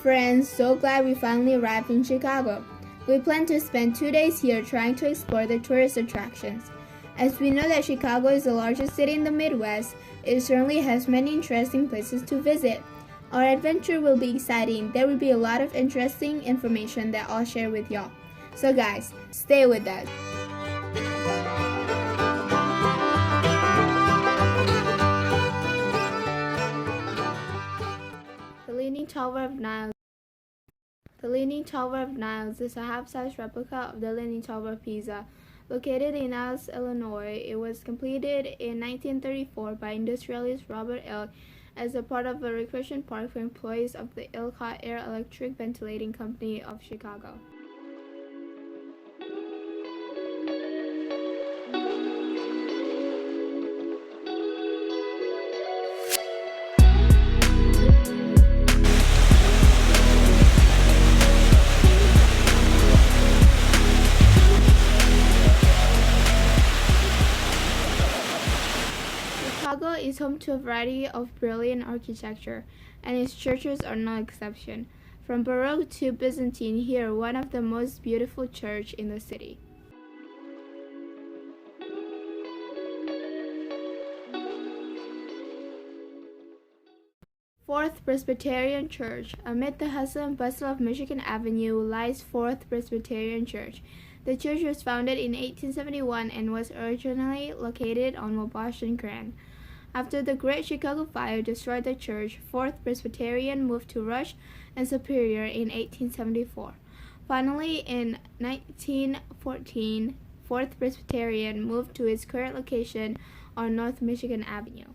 friends, so glad we finally arrived in Chicago. We plan to spend 2 days here trying to explore the tourist attractions. As we know that Chicago is the largest city in the Midwest, it certainly has many interesting places to visit. Our adventure will be exciting. There will be a lot of interesting information that I'll share with y'all. So guys, stay with us. The Leaning Tower of Niles. The Leaning Tower of Niles is a half-size replica of the Leaning Tower of Pisa. Located in Niles, Illinois, it was completed in 1934 by industrialist Robert Ilk as a part of a recreation park for employees of the Ilk Hot Air Electric Ventilating Company of Chicago. Chicago is home to a variety of brilliant architecture, and its churches are no exception. From Baroque to Byzantine, here one of the most beautiful churches in the city. Fourth Presbyterian Church. Amid the hustle and bustle of Michigan Avenue lies Fourth Presbyterian Church. The church was founded in 1871 and was originally located on Wabash and Grand. After the Great Chicago Fire destroyed the church, Fourth Presbyterian moved to Rush and Superior in 1874. Finally, in 1914, Fourth Presbyterian moved to its current location on North Michigan Avenue.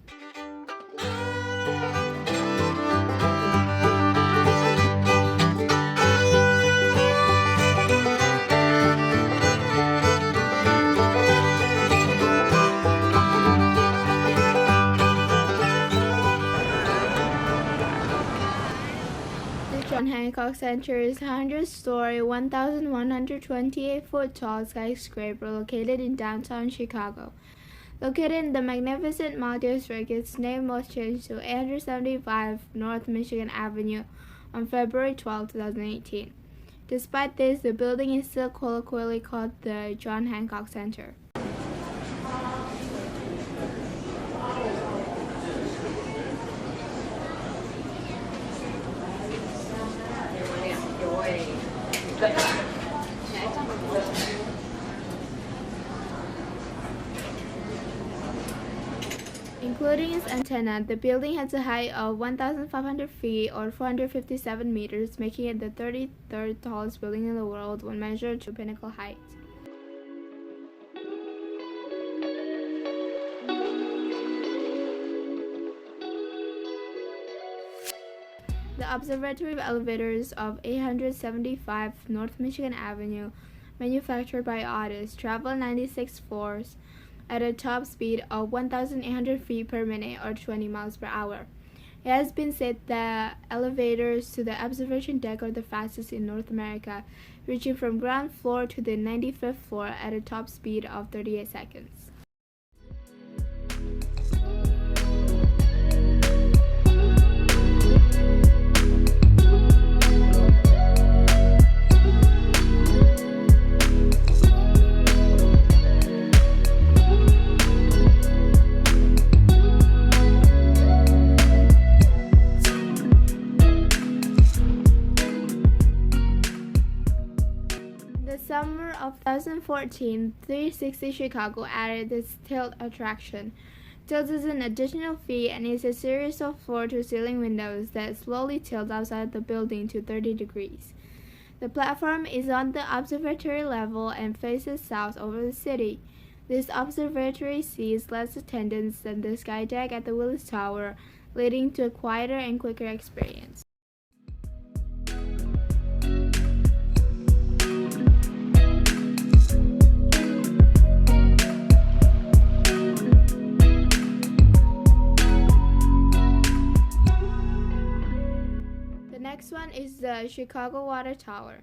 John Hancock Center is a 100-story, 1,128-foot tall skyscraper located in downtown Chicago. Located in the magnificent Mall District, its name was changed to 875 North Michigan Avenue on February 12, 2018. Despite this, the building is still colloquially called the John Hancock Center. Including its antenna, the building has a height of 1,500 feet or 457 meters, making it the 33rd tallest building in the world when measured to pinnacle height. The observatory elevators of 875 North Michigan Avenue, manufactured by Otis, travel 96 floors at a top speed of 1,800 feet per minute or 20 miles per hour. It has been said that elevators to the observation deck are the fastest in North America, reaching from ground floor to the 95th floor at a top speed of 38 seconds. Summer of 2014, 360 Chicago added this tilt attraction. Tilt is an additional fee and is a series of floor-to-ceiling windows that slowly tilt outside the building to 30 degrees. The platform is on the observatory level and faces south over the city. This observatory sees less attendance than the sky deck at the Willis Tower, leading to a quieter and quicker experience. The next one is the Chicago Water Tower.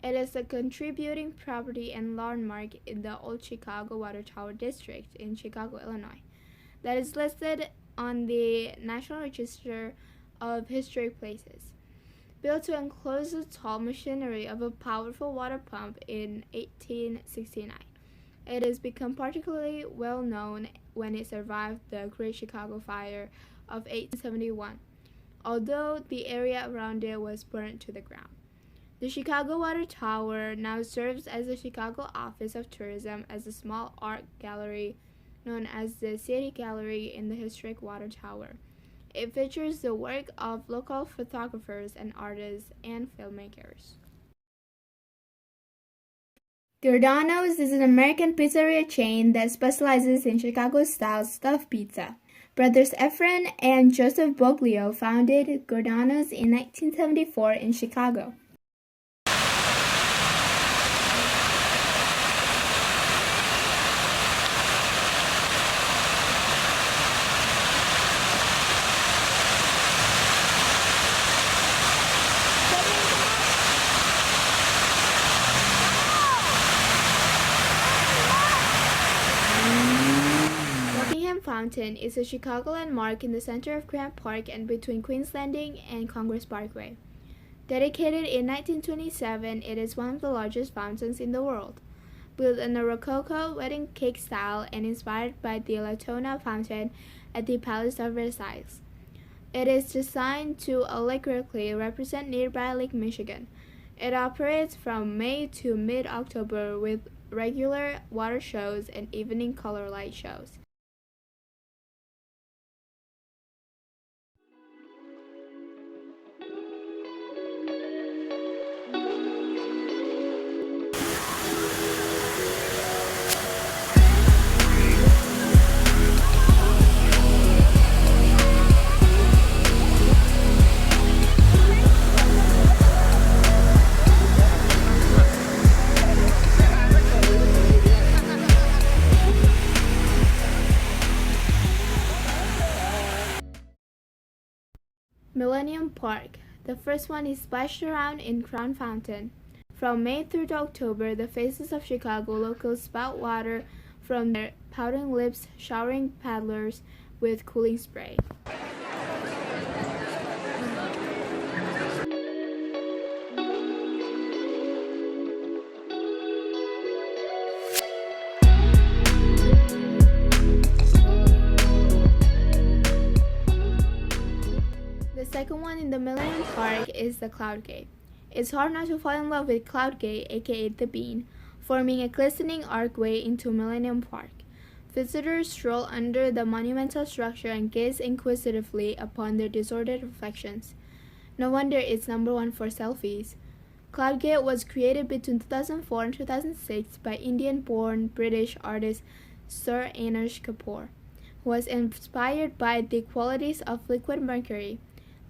It is a contributing property and landmark in the Old Chicago Water Tower District in Chicago, Illinois, that is listed on the National Register of Historic Places. built to enclose the tall machinery of a powerful water pump in 1869. It has become particularly well known when it survived the Great Chicago Fire of 1871, although the area around it was burned to the ground. The Chicago Water Tower now serves as the Chicago Office of Tourism as a small art gallery known as the City Gallery in the historic Water Tower. It features the work of local photographers and artists and filmmakers. Giordano's is an American pizzeria chain that specializes in Chicago-style stuffed pizza. Brothers Efren and Joseph Boglio founded Giordano's in 1974 in Chicago. Fountain is a Chicago landmark in the center of Grant Park and between Queens Landing and Congress Parkway. Dedicated in 1927, it is one of the largest fountains in the world. Built in a Rococo wedding cake style and inspired by the Latona fountain at the Palace of Versailles. It is designed to allegorically represent nearby Lake Michigan. It operates from May to mid-October with regular water shows and evening color light shows. Millennium Park. The first one is splashed around in Crown Fountain. From May through to October, the faces of Chicago locals spout water from their pouting lips, showering paddlers with cooling spray. The second one in the Millennium Park is the Cloud Gate. It's hard not to fall in love with Cloud Gate, aka the Bean, forming a glistening archway into Millennium Park. Visitors stroll under the monumental structure and gaze inquisitively upon their disordered reflections. No wonder it's number one for selfies. Cloud Gate was created between 2004 and 2006 by Indian-born British artist Sir Anish Kapoor, who was inspired by the qualities of liquid mercury.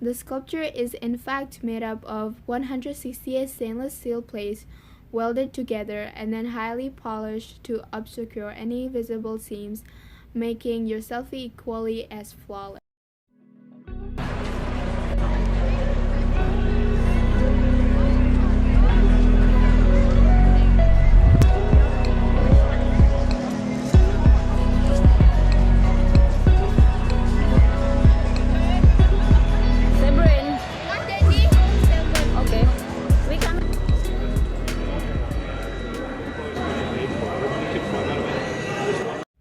The sculpture is in fact made up of 168 stainless steel plates welded together and then highly polished to obscure any visible seams, making your selfie equally as flawless.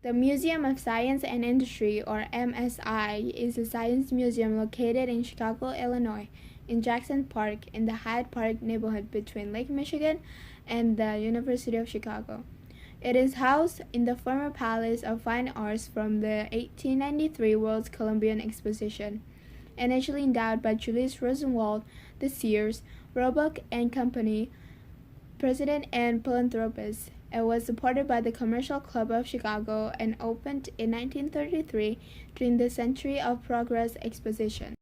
The Museum of Science and Industry, or MSI, is a science museum located in Chicago, Illinois, in Jackson Park, in the Hyde Park neighborhood between Lake Michigan and the University of Chicago. It is housed in the former Palace of Fine Arts from the 1893 World's Columbian Exposition. Initially endowed by Julius Rosenwald, the Sears, Roebuck and Company president and philanthropist. It was supported by the Commercial Club of Chicago and opened in 1933 during the Century of Progress Exposition.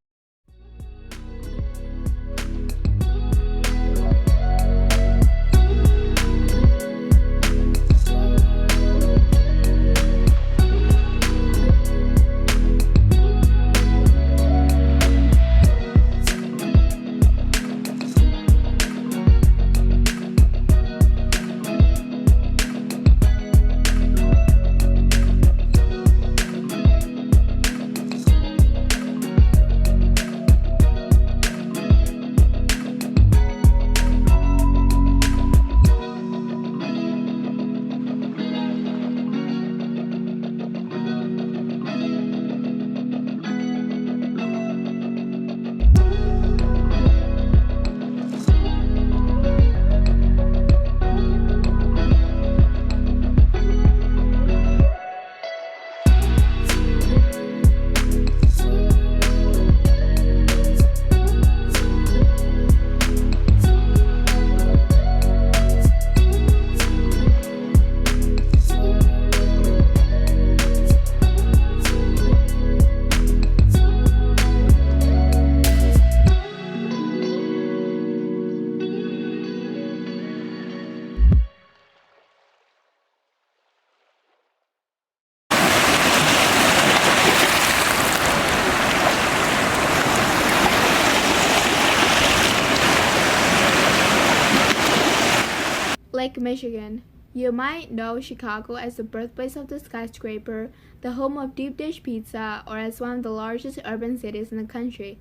Lake Michigan. You might know Chicago as the birthplace of the skyscraper, the home of deep dish pizza, or as one of the largest urban cities in the country.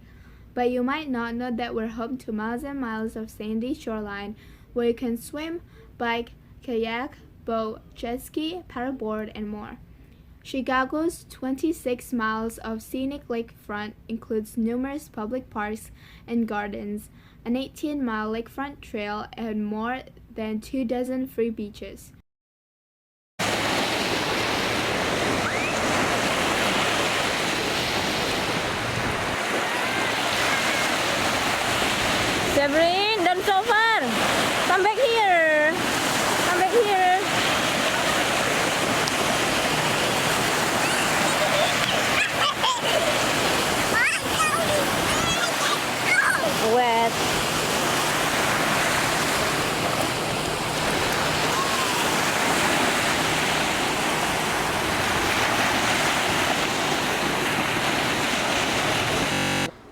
But you might not know that we're home to miles and miles of sandy shoreline where you can swim, bike, kayak, boat, jet ski, paddleboard, and more. Chicago's 26 miles of scenic lakefront includes numerous public parks and gardens, an 18-mile lakefront trail, and more than 24 free beaches. Severin, don't so far. Come back here. Come back here. Wet.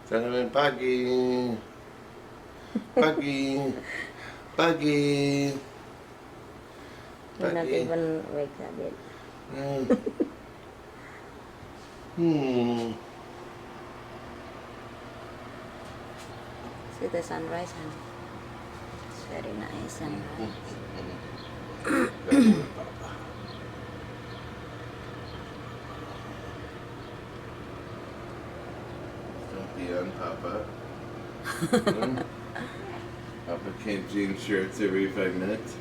Selamat pagi. Pagi. Pagi. You're not Pagi. even wake up yet. See the sunrise, huh? It's very nice sunrise. Don't be on Papa. Papa can't change shirts every 5 minutes.